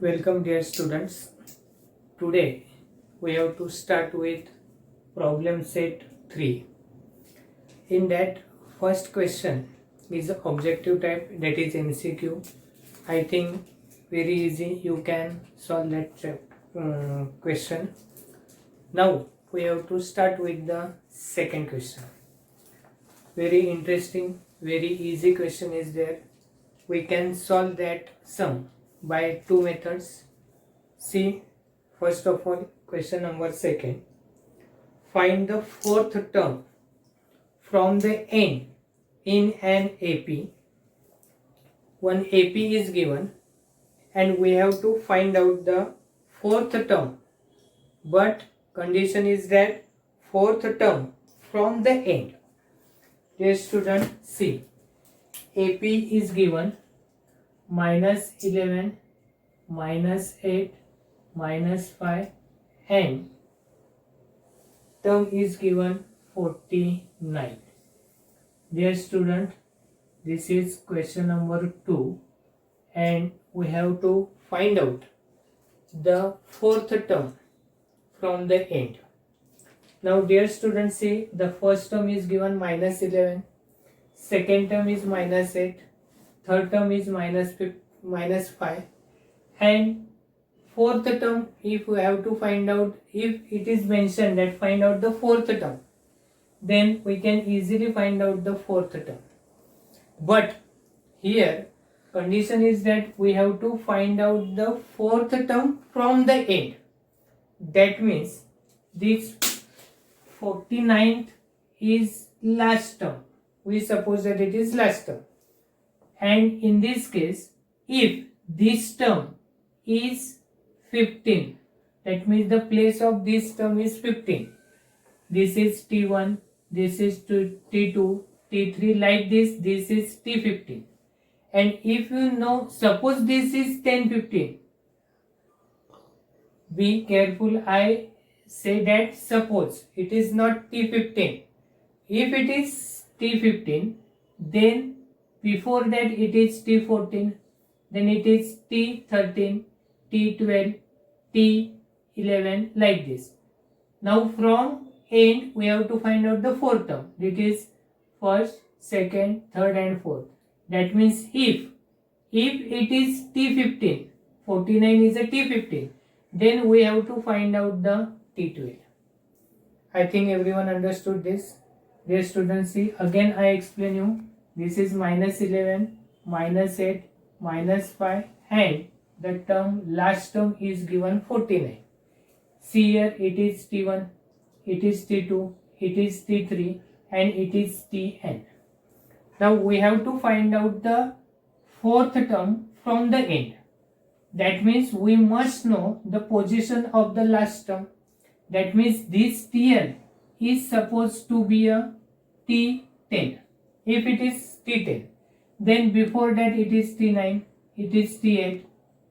Welcome dear students. Today we have to start with problem set 3. In that first question is objective type, that is MCQ. I think very easy, you can solve that question. Now we have to start with the second question. Very interesting, very easy question is there. We can solve that sum by two methods. See, first of all, question number second. Find the fourth term from the end in an AP. One AP is given and we have to find out the fourth term. But condition is that fourth term from the end. Dear student, see, AP is given minus 11, minus 8, minus 5 and term is given 49. Dear student, this is question number 2 and we have to find out the fourth term from the end. Now dear students, see, the first term is given minus 11, second term is minus 8, third term is minus 5 and fourth term, if we have to find out, if it is mentioned that find out the fourth term, then we can easily find out the fourth term. But here condition is that we have to find out the fourth term from the end. That means this 49th is last term. We suppose that it is last term. And in this case, if this term is 15, that means the place of this term is 15. This is T1, this is T2, T3, like this is T15. And if you know, suppose this is 10, 15. Be careful, I say that suppose it is not T15. If it is T15, then before that it is T14, then it is T13, T12, T11, like this. Now from end we have to find out the fourth term. It is first, second, third and fourth. That means if it is T15, 49 is a T15, then we have to find out the T12. I think everyone understood this. Dear students, see, again I explain you. This is minus 11, minus 8, minus 5 and the term, last term is given 49. See here, it is T1, it is T2, it is T3 and it is Tn. Now we have to find out the fourth term from the end. That means we must know the position of the last term. That means this Tn is supposed to be a T10. If it is T10, then before that it is T9, it is T8,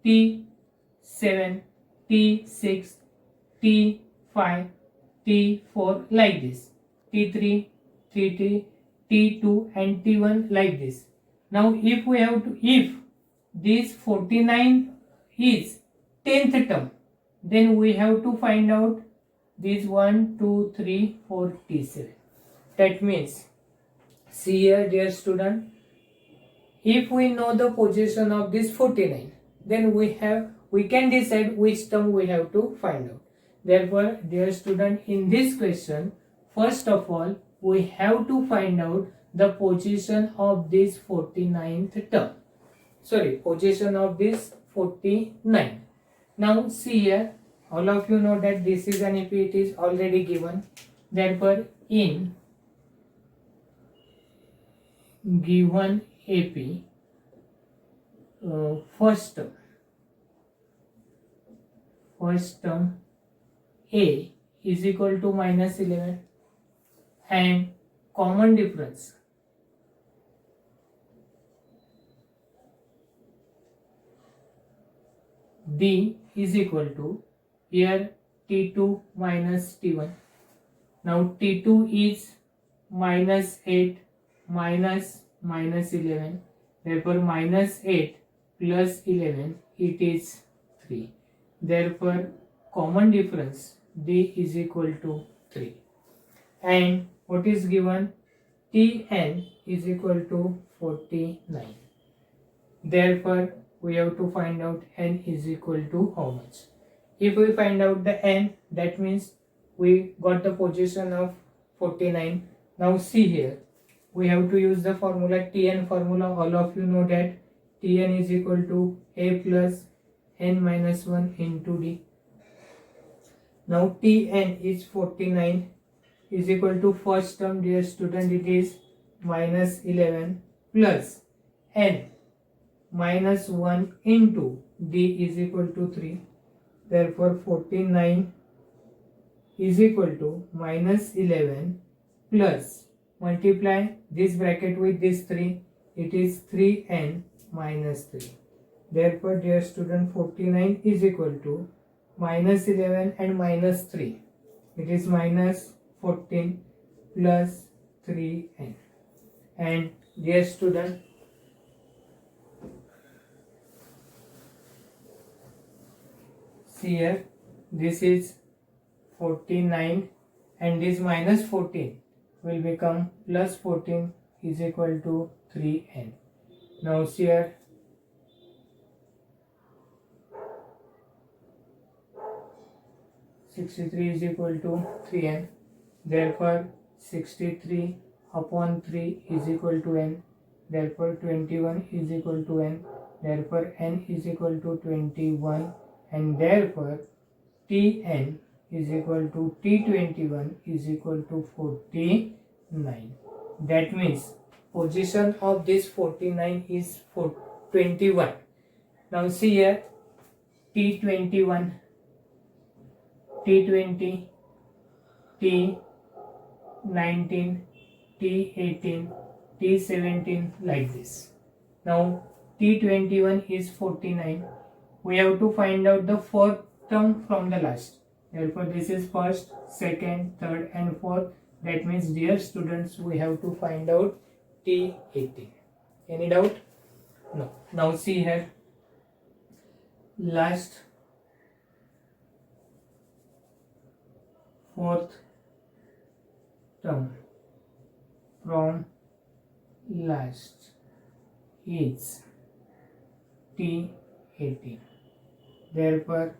T7, T6, T5, T4, like this, T3, T3, T2 and T1, like this. Now if we have to, if this 49 is 10th term, then we have to find out this 1, 2, 3, 4, T7. That means, see here dear student, if we know the position of this 49, then we can decide which term we have to find out. Therefore, dear student, in this question, first of all, we have to find out the position of this 49th term. Position of this 49. Now see here, all of you know that this is an AP, it is already given. Therefore, in given AP, first term A is equal to minus 11 and common difference B is equal to, here T2 minus T1. Now T2 is minus 8 minus 11. Therefore minus 8 plus 11, it is 3. Therefore, common difference D is equal to 3. And what is given? Tn is equal to 49. Therefore, we have to find out n is equal to how much. If we find out the n, that means we got the position of 49. Now see here, we have to use the formula, Tn formula. All of you know that Tn is equal to a plus n minus 1 into d. Now Tn is 49 is equal to first term, dear student, it is minus 11 plus n minus 1 into d is equal to 3. Therefore 49 is equal to minus 11 plus, multiply this bracket with this 3, it is 3n minus 3. Therefore, dear student, 49 is equal to minus 11 and minus 3. It is minus 14 plus 3n. And dear student, see here, this is 49 and this minus 14 will become plus 14 is equal to 3n. Now see here, (63) is equal to 3n. Therefore 63 upon 3 is equal to n. Therefore 21 is equal to n. Therefore n is equal to 21, and therefore Tn is equal to T21 is equal to 49. That means position of this 49 is 21. Now see here, T21, T20, T19, T18, T17, like this. Now T21 is 49. We have to find out the fourth term from the last. Therefore this is first, second, third and fourth. That means, dear students, we have to find out T18. Any doubt? No. Now see here, last fourth term from last is T18. Therefore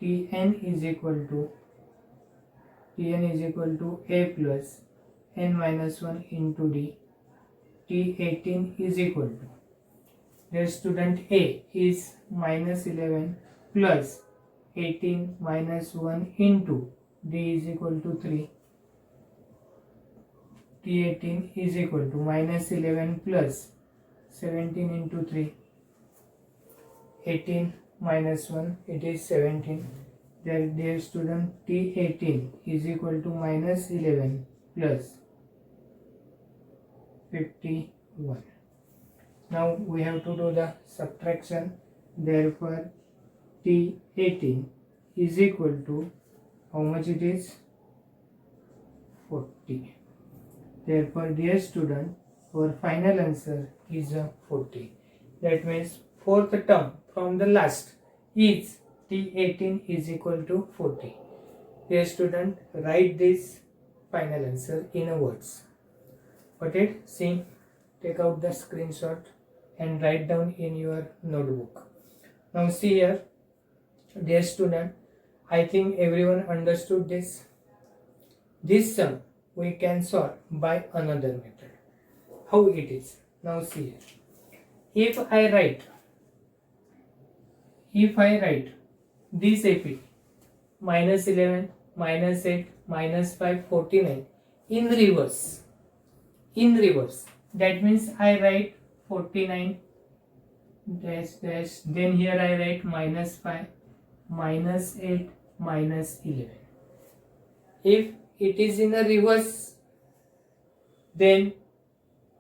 Tn is equal to a plus n minus 1 into d. T18 is equal to, the student, a is minus 11 plus 18 minus 1 into d is equal to 3. T18 is equal to minus 11 plus 17 into 3. 18 minus 1, it is 17. Dear student, T18 is equal to minus 11 plus 51. Now we have to do the subtraction. Therefore T18 is equal to, how much it is? 40. Therefore, dear student, our final answer is 40. That means fourth term from the last is T18 is equal to 40. Dear student, write this final answer in words. Got it? See, take out the screenshot and write down in your notebook. Now see here, dear student, I think everyone understood this. This sum we can solve by another method. How it is? Now see here. If I write this AP minus 11, minus 8, minus 5, 49 in reverse, that means I write 49 dash dash, then here I write minus 5, minus 8, minus 11. If it is in a reverse, then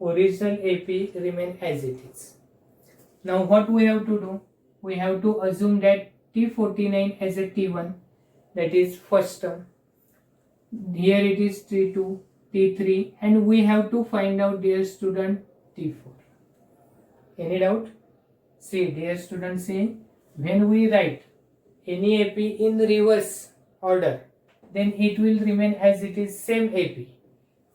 original AP remain as it is. Now what we have to do? We have to assume that T49 as a T1, that is first term. Here it is T2, T3, and we have to find out, dear student, T4. Any doubt? See, dear student, see, when we write any AP in reverse order, then it will remain as it is, same AP.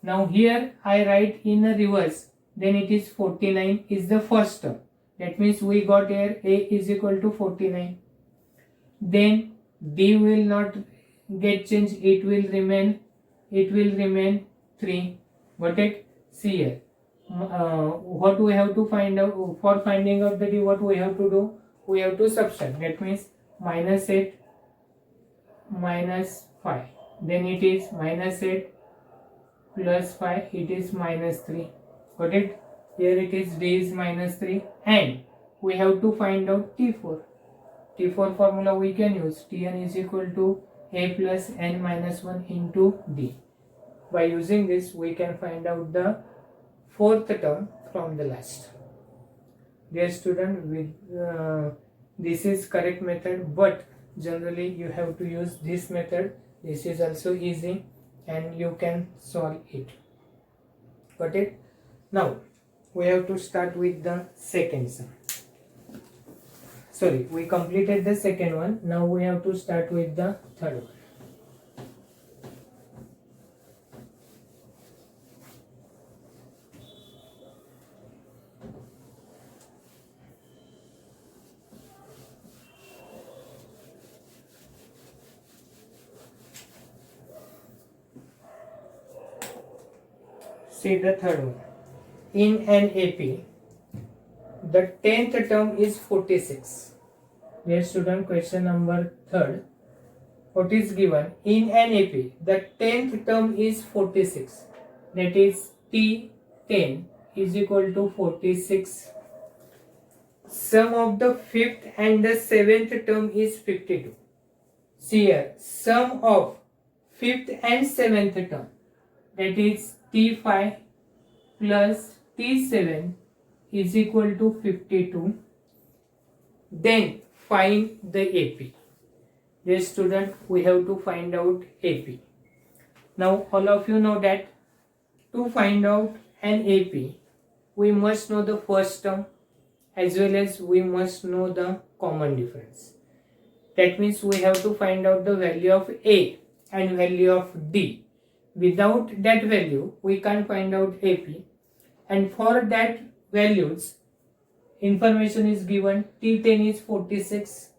Now here I write in a reverse, then it is 49 is the first term. That means we got here A is equal to 49. Then D will not get changed, it will remain 3. Got it? See here. What we have to find out for finding out the D, what we have to do? We have to subtract. That means minus 8 minus 5. Then it is minus 8 plus 5, it is minus 3. Got it? Here it is D is minus 3, and we have to find out T4. T4 formula we can use. Tn is equal to A plus n minus 1 into D. By using this, we can find out the fourth term from the last. Dear student, this is correct method, but generally you have to use this method. This is also easy and you can solve it. Got it? Now we have to start with the second sum. Sorry, we completed the second one. Now we have to start with the third one. See the third one. In an AP, the 10th term is 46. Dear student, question number 3rd. What is given? In an AP, the 10th term is 46. That is T10 is equal to 46. Sum of the 5th and the 7th term is 52. See here, sum of 5th and 7th term, that is T5 plus T7 is equal to 52. Then find the AP. Dear student, we have to find out AP. Now all of you know that to find out an AP, we must know the first term as well as we must know the common difference. That means we have to find out the value of A and value of D. Without that value, we can't find out AP. And for that values, information is given. T10 is 46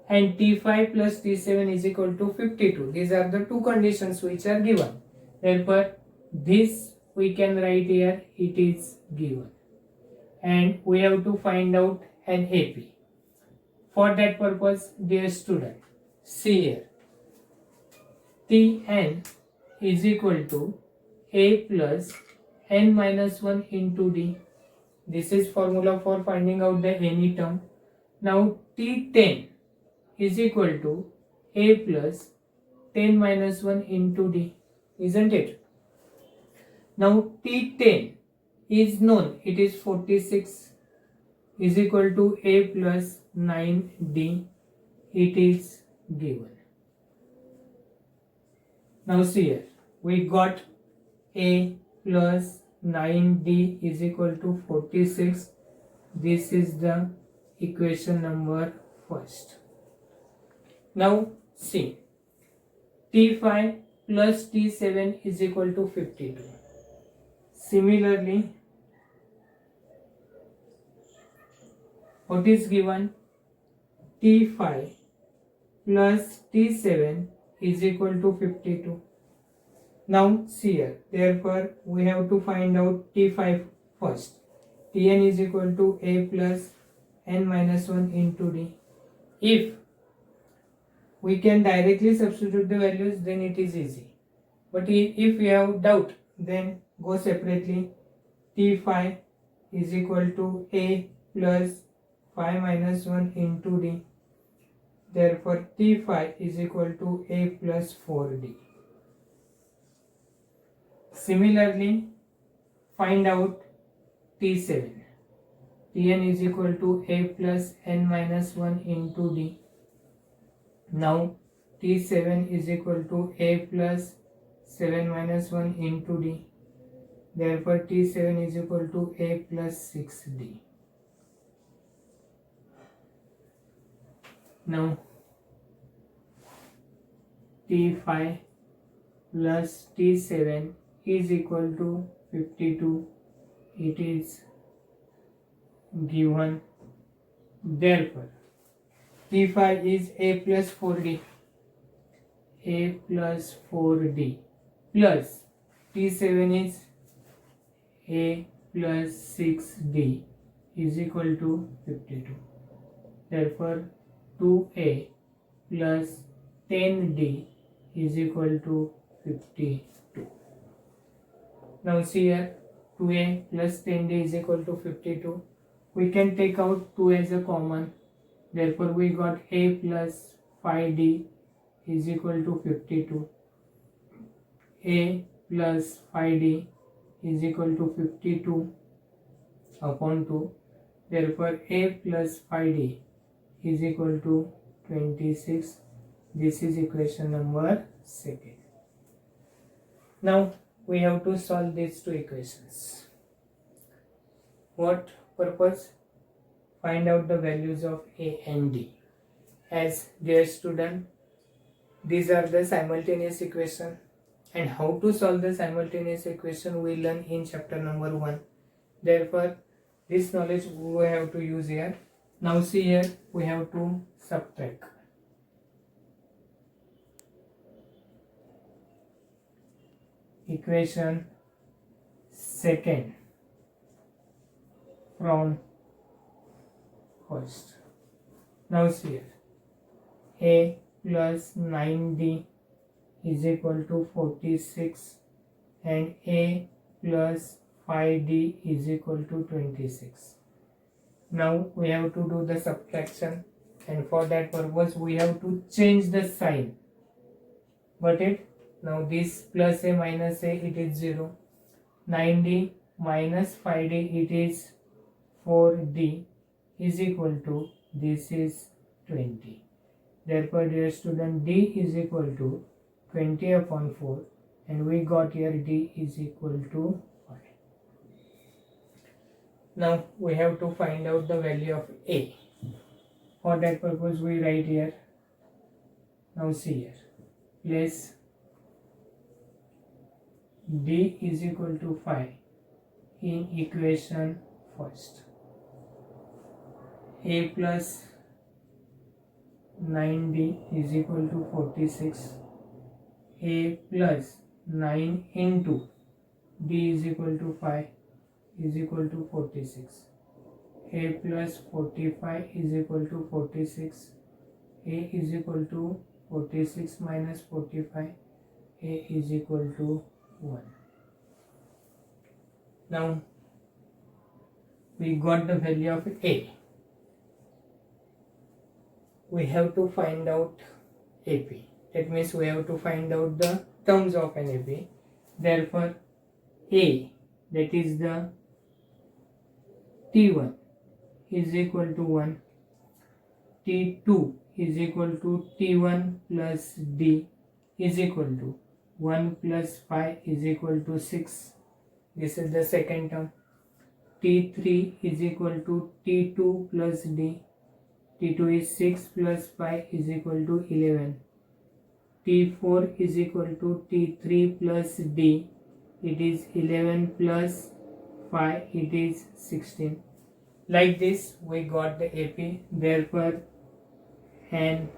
and T5 plus T7 is equal to 52. These are the two conditions which are given. Therefore, this we can write here, it is given. And we have to find out an AP. For that purpose, dear student, see here. Tn is equal to A plus n minus 1 into D. This is formula for finding out the any term. Now T10 is equal to A plus 10 minus 1 into D. Isn't it? Now T10 is known. It is 46 is equal to A plus 9D. It is given. Now see here. We got A plus 9D is equal to 46. This is the equation number first. Now see. T5 plus T7 is equal to 52. Similarly, what is given? T5 plus T7 is equal to 52. Now see here, therefore we have to find out T5 first. Tn is equal to A plus n minus 1 into D. If we can directly substitute the values, then it is easy. But if we have doubt, then go separately. T5 is equal to A plus 5 minus 1 into D. Therefore T5 is equal to A plus 4D. Similarly, find out T7. Tn is equal to A plus n minus 1 into D. Now T7 is equal to A plus 7 minus 1 into D. Therefore T7 is equal to A plus 6D. Now T5 plus T7 is equal to 52. It is given. Therefore, T5 is A plus 4D. A plus 4D plus T7 is A plus 6D is equal to 52. Therefore, 2A plus 10D is equal to 52. Now see here, 2A plus 10D is equal to 52. We can take out 2 as a common. Therefore, we got A plus 5D is equal to 52. A plus 5D is equal to 52 upon 2. Therefore, A plus 5D is equal to 26. This is equation number 2. Now, we have to solve these two equations. What purpose? Find out the values of A and D. As dear student, these are the simultaneous equation, and how to solve the simultaneous equation we learn in chapter number 1. Therefore, this knowledge we have to use here. Now see here, we have to subtract. Equation second from first. Now see here, A plus 9D is equal to 46 and A plus 5D is equal to 26. Now we have to do the subtraction, and for that purpose we have to change the sign. Got it? Now this plus A minus A, it is 0. 9D minus 5D, it is 4D is equal to, this is 20. Therefore, dear student, D is equal to 20 upon 4, and we got here D is equal to 5. Now we have to find out the value of A. For that purpose we write here. Now see here, place D is equal to 5 in equation first. A plus 9D is equal to 46. A plus 9 into D is equal to 5 is equal to 46. A plus 45 is equal to 46. A is equal to 46 minus 45. A is equal to 1. Now we got the value of A. We have to find out AP. That means we have to find out the terms of an AP. Therefore, A, that is the T1 is equal to 1. T2 is equal to T1 plus D is equal to 1 plus 5 is equal to 6. This is the second term. T3 is equal to T2 plus D. T2 is 6 plus 5 is equal to 11. T4 is equal to T3 plus D. It is 11 plus 5, it is 16. Like this we got the AP. Therefore, an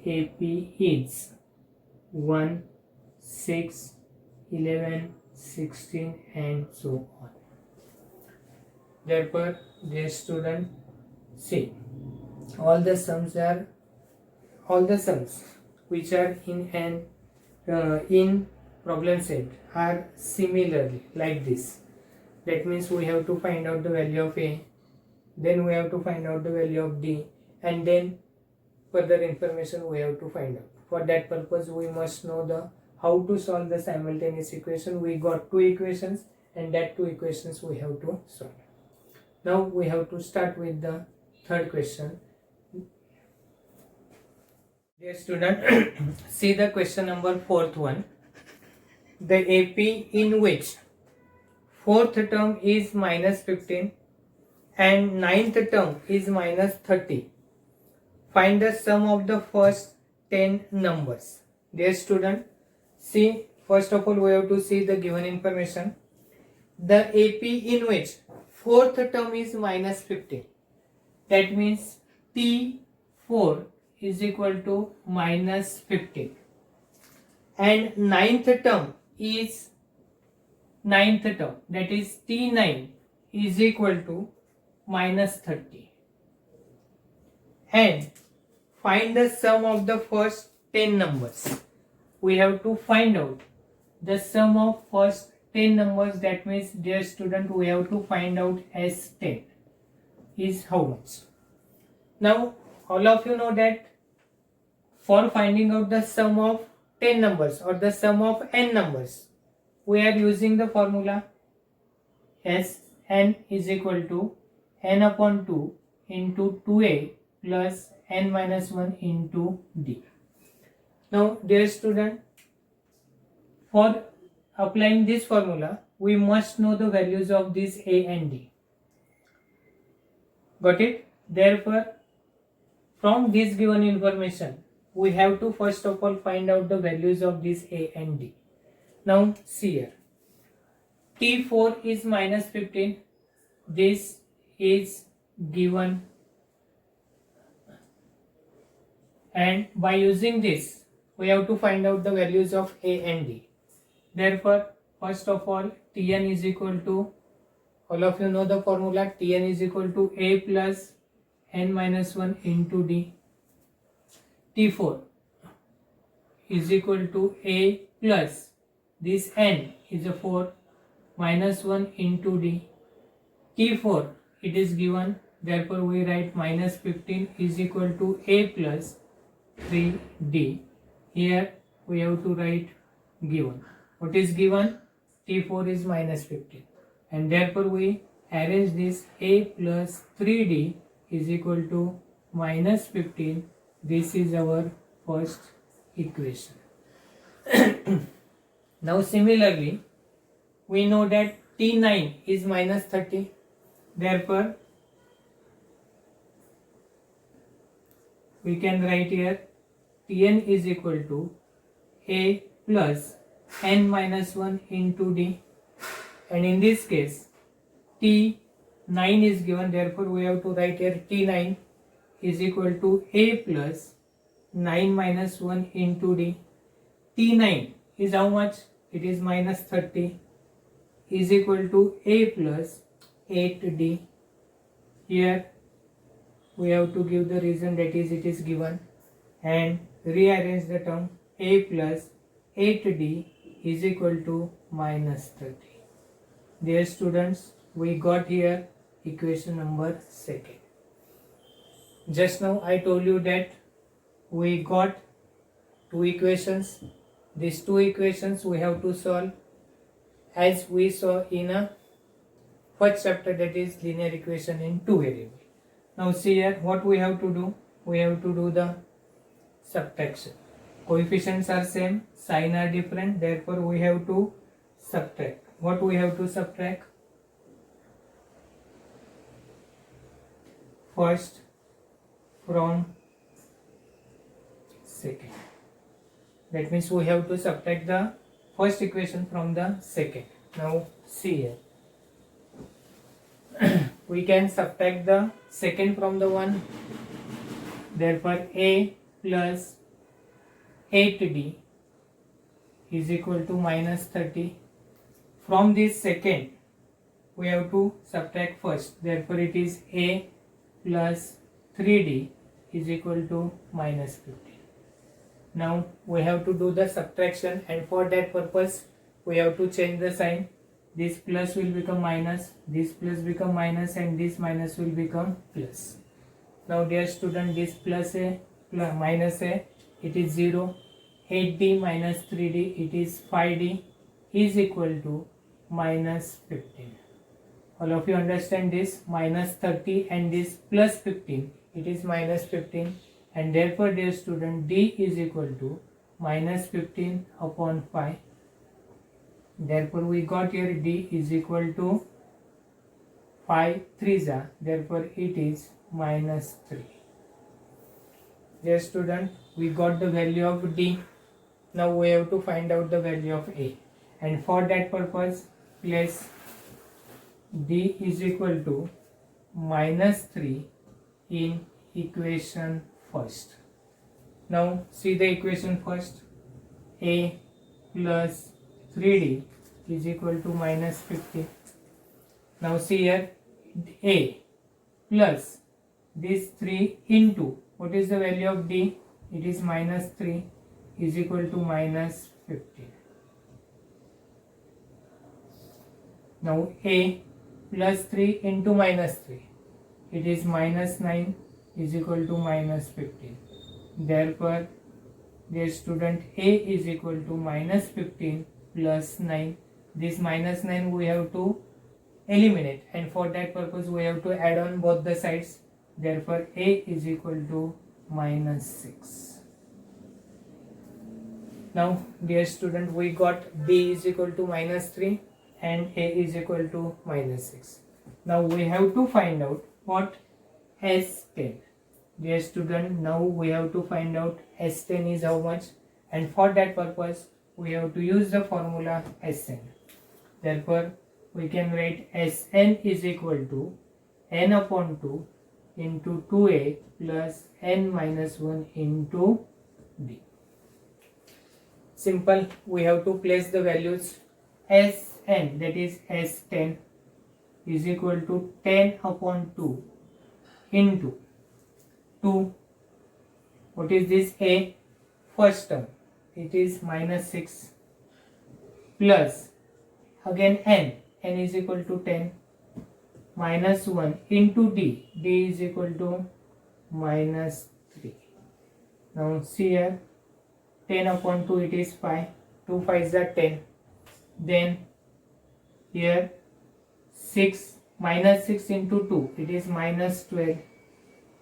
AP is 1, 6, 11, 16 and so on. Therefore, dear student, see, all the sums which are in problem set are similarly like this. That means we have to find out the value of A, then we have to find out the value of D, and then further information we have to find out. For that purpose we must know the how to solve the simultaneous equation. We got two equations, and that two equations we have to solve. Now we have to start with the third question. Dear student, see the question number fourth one. The AP in which fourth term is minus 15 and ninth term is minus 30. Find the sum of the first 10 numbers. Dear student, see, first of all we have to see the given information. The AP in which fourth term is minus 15. That means T4 is equal to minus 15. And ninth term, that is T9 is equal to minus 30. And find the sum of the first 10 numbers. We have to find out the sum of first 10 numbers. That means, dear student, we have to find out as 10 is how much. Now all of you know that for finding out the sum of 10 numbers or the sum of n numbers, we are using the formula Sn is equal to n upon 2 into 2a plus n minus 1 into d. Now dear student, for applying this formula, we must know the values of these a and d. Got it? Therefore, from this given information, we have to first of all find out the values of these a and d. Now see here, T4 is minus 15. This is given, and by using this we have to find out the values of a and d. Therefore, first of all, Tn is equal to, all of you know the formula, Tn is equal to a plus n minus 1 into d. T4 is equal to a plus, this n is a 4, minus 1 into d. T4 it is given, therefore we write minus 15 is equal to a plus 3d. Here we have to write given. What is given? T4 is minus 15, and therefore we arrange this a plus 3d is equal to minus 15. This is our first equation. Now similarly, we know that T9 is minus 30. Therefore, we can write here Tn is equal to a plus n minus 1 into d. And in this case, T9 is given, therefore we have to write here T9 is equal to a plus 9 minus 1 into d. T9 is how much? It is minus 30 is equal to a plus 8d. Here we have to give the reason, that is it is given, and rearrange the term a plus 8d is equal to minus 30. Dear students, we got here equation number 2. Just now I told you that we got two equations. These two equations we have to solve as we saw in a first chapter, that is linear equation in two variables. Now see here, what we have to do? We have to do the subtraction. Coefficients are same, sign are different, therefore we have to subtract. What we have to subtract? First from second. That means we have to subtract the first equation from the second. Now see here. We can subtract the second from the one. Therefore a plus 8d is equal to minus 30. From this second we have to subtract first. Therefore it is a plus 3d is equal to minus 15. Now we have to do the subtraction, and for that purpose we have to change the sign. This plus will become minus, this plus become minus, and this minus will become plus. Now dear student, this plus a plus minus a, it is 0. 8d minus 3d, it is 5d, is equal to minus 15. All of you understand this? Minus 30 and this plus 15, it is minus 15, and therefore dear student, d is equal to minus 15 upon 5. Therefore we got here d is equal to 5 3s, therefore it is minus 3. Dear student, we got the value of D. Now we have to find out the value of A, and for that purpose place D is equal to -3 in equation first. Now see the equation first. A plus 3D is equal to -50. Now see here, A plus this 3 into, what is the value of D? It is -3 is equal to -50. Now A plus 3 into -3, it is -9 is equal to -15. Therefore, the student A is equal to -15 plus 9. This -9 we have to eliminate, and for that purpose we have to add on both the sides. Therefore, A is equal to -6. Now, dear student, we got B is equal to -3 and A is equal to -6. Now we have to find out what S10. Dear student, now we have to find out S10 is how much, and for that purpose we have to use the formula Sn. Therefore, we can write Sn is equal to n upon 2 into 2a plus n minus 1 into b. Simple, we have to place the values. Sn, that is S10, is equal to 10 upon 2 into 2. What is this? A, first term, it is -6 plus again n is equal to 10 minus 1 into d is equal to -3. Now see here, 10 upon 2 it is 5, 2 5s are 10, then here 6 minus 6 into 2 it is -12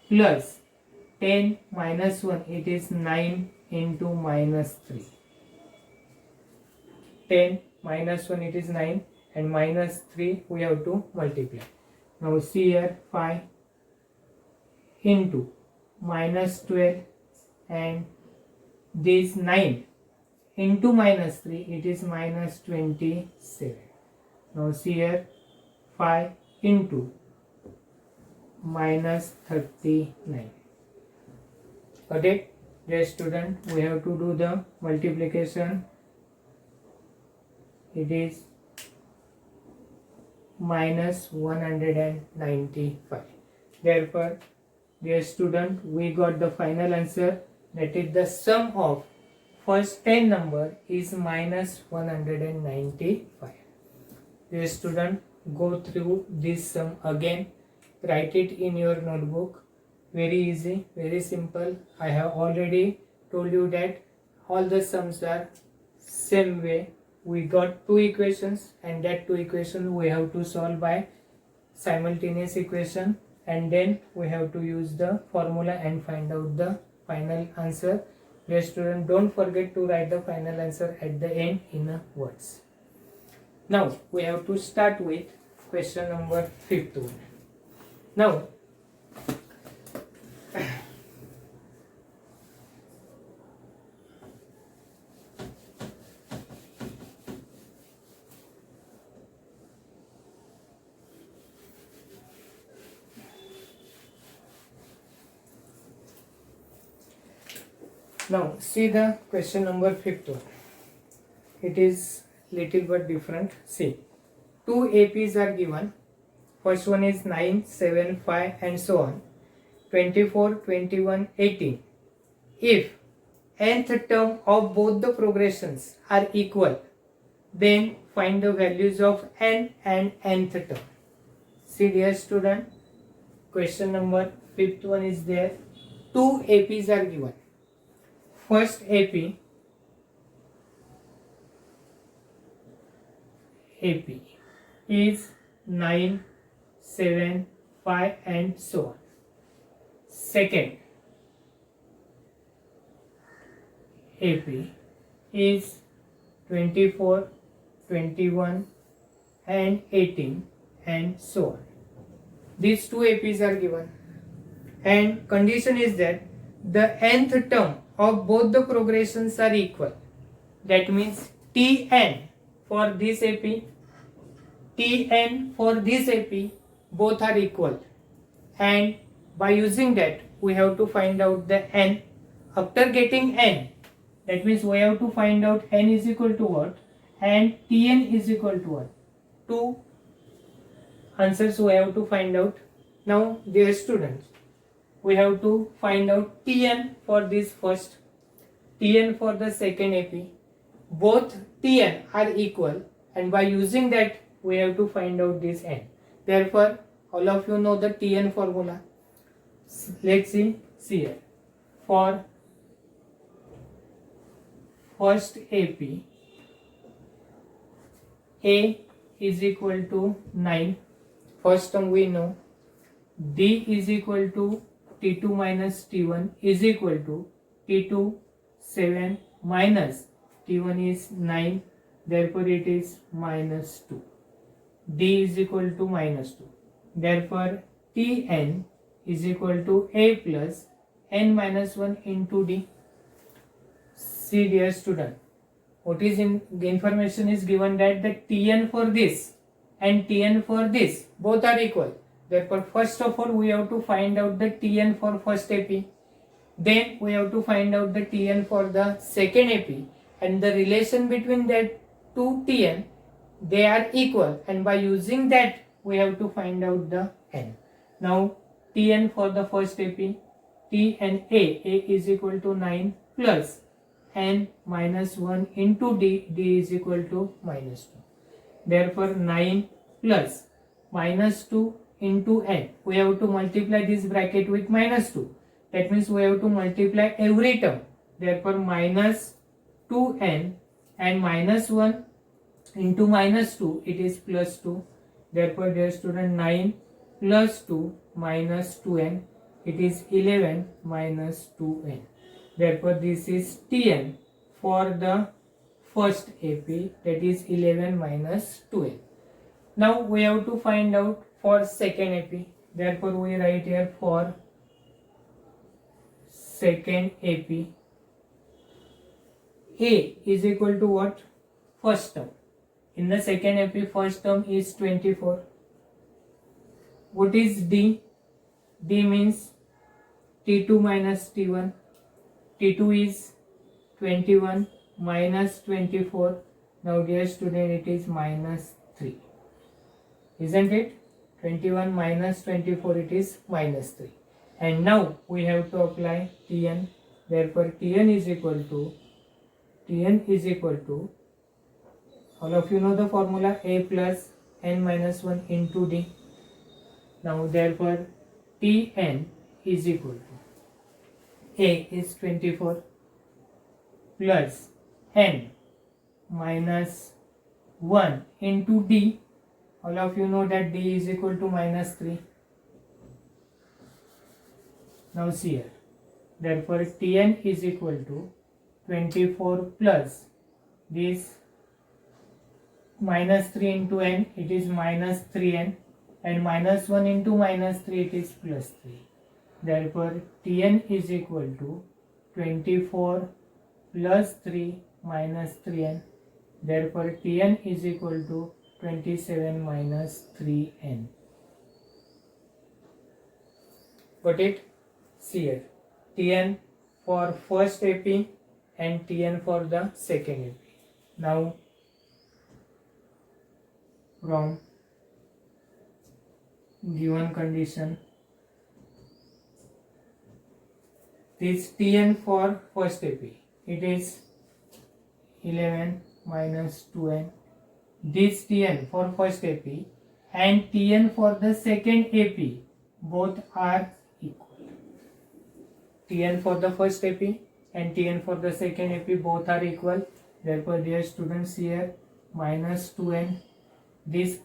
plus 10 minus 1 it is 9 into -3. 10 minus 1 it is 9 and -3 we have to multiply. Now see here, 5 into -12 and this 9 into -3 it is -27. Now see here, 5 into -39. Got it? Dear student, we have to do the multiplication. It is -195. Therefore, dear student, we got the final answer, that is the sum of first 10 number is -195. Dear student, go through this sum again, write it in your notebook. Very easy, very simple. I have already told you that all the sums are same way. We got two equations, and that two equations we have to solve by simultaneous equation, and then we have to use the formula and find out the final answer. Dear student, don't forget to write the final answer at the end in words. Now we have to start with question number 5. Now see the question number 5. It is little bit different. See, two APs are given. First one is 9, 7, 5 and so on. 24, 21, 18. If nth term of both the progressions are equal, then find the values of n and nth term. See dear student, question number 5th one is there. Two APs are given. First AP is 9, 7, 5 and so on. Second AP is 24, 21 and 18 and so on. These two APs are given, and condition is that the nth term of both the progressions are equal. That means Tn for this AP, Tn for this AP, both are equal, and by using that we have to find out the n. After getting n, that means we have to find out n is equal to what and Tn is equal to what. Two answers we have to find out. Now dear students, we have to find out Tn for this first, Tn for the second AP. Both Tn are equal, and by using that we have to find out this n. Therefore all of you know the Tn formula. Let's see here. For first AP, A is equal to 9. First term we know. D is equal to T2 minus T1 is equal to T2 7 minus T1 is 9. Therefore it is minus 2. D is equal to minus 2. Therefore Tn is equal to A plus n minus 1 into D. See dear student, what is in the information is given that the Tn for this and Tn for this both are equal. Therefore first of all we have to find out the Tn for first AP. Then we have to find out the Tn for the second AP, and the relation between that two Tn, they are equal, and by using that we have to find out the n. Now Tn for the first AP, T and A is equal to 9 plus n minus 1 into D, D is equal to minus 2. Therefore 9 plus minus 2 into n. We have to multiply this bracket with minus 2. That means we have to multiply every term. Therefore minus 2n and minus 1 into minus 2, it is plus 2. Therefore dear student, 9 plus 2 minus 2n, it is 11 minus 2n. Therefore this is Tn for the first AP, that is 11 minus 2n. Now we have to find out for second AP. Therefore we write here for second AP. A is equal to what? First term. In the second AP, first term is 24. What is D? D means T2 minus T1. T2 is 21 minus 24. Now dear student, it is minus 3. Isn't it? 21 minus 24, it is minus 3. And now we have to apply Tn. Therefore Tn is equal to, all of you know the formula, A plus n minus 1 into D. Now therefore Tn is equal to, A is 24 plus n minus 1 into D. All of you know that D is equal to minus 3. Now see here. Therefore Tn is equal to 24 plus this minus 3 into n, it is minus 3n, and minus 1 into minus 3, it is plus 3. Therefore Tn is equal to 24 plus 3 minus 3n. Therefore Tn is equal to 27 minus 3n. Got it? See here. Tn for first AP and Tn for the second AP. Now from given condition, this Tn for first AP, it is 11 minus 2n. This Tn for first AP and Tn for the second AP, both are equal. Tn for the first AP and Tn for the second AP, both are equal. Therefore dear students, here minus 2n, this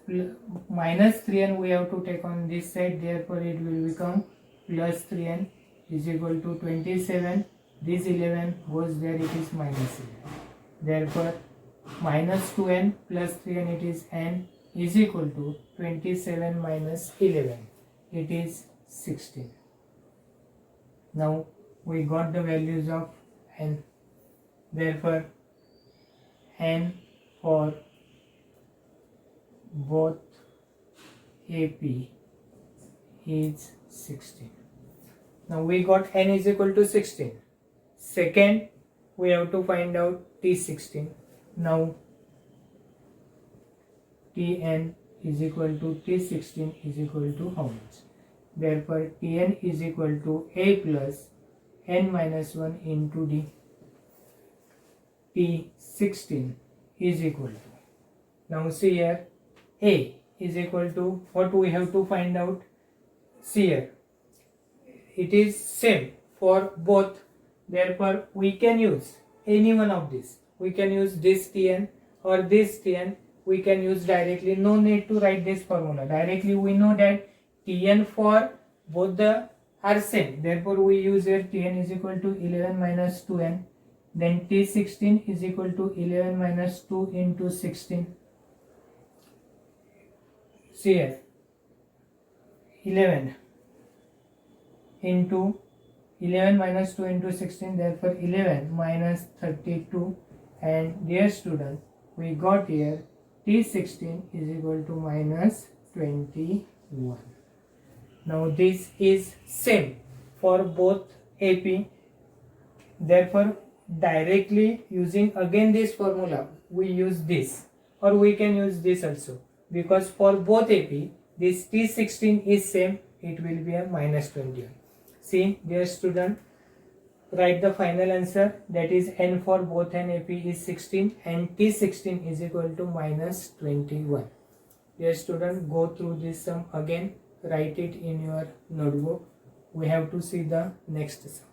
minus 3n we have to take on this side. Therefore it will become plus 3n is equal to 27. This 11 goes there, it is minus 11. Therefore minus 2n plus 3n, it is n, is equal to 27 minus 11, it is 16. Now we got the values of n. Therefore n for both AP is 16. Now we got n is equal to 16. Second, we have to find out T16. Now Tn is equal to T16 is equal to how much? Therefore Tn is equal to A plus n minus 1 into D. T16 is equal to, now see here, A is equal to, what we have to find out? See here, it is same for both. Therefore we can use any one of these. We can use this Tn or this Tn. We can use directly, no need to write this formula. Directly we know that Tn for both the are same. Therefore we use here Tn is equal to 11 minus 2n. Then T16 is equal to 11 minus 2 into 16. See here, 11 into 11 minus 2 into 16, therefore 11 minus 32, and dear student, we got here T16 is equal to minus 21. Now this is same for both AP. Therefore directly using again this formula, we use this, or we can use this also, because for both AP this T16 is same, it will be a minus 21. See dear student, write the final answer, that is n for both n AP is 16 and T16 is equal to minus 21. Dear student, go through this sum again, write it in your notebook. We have to see the next sum.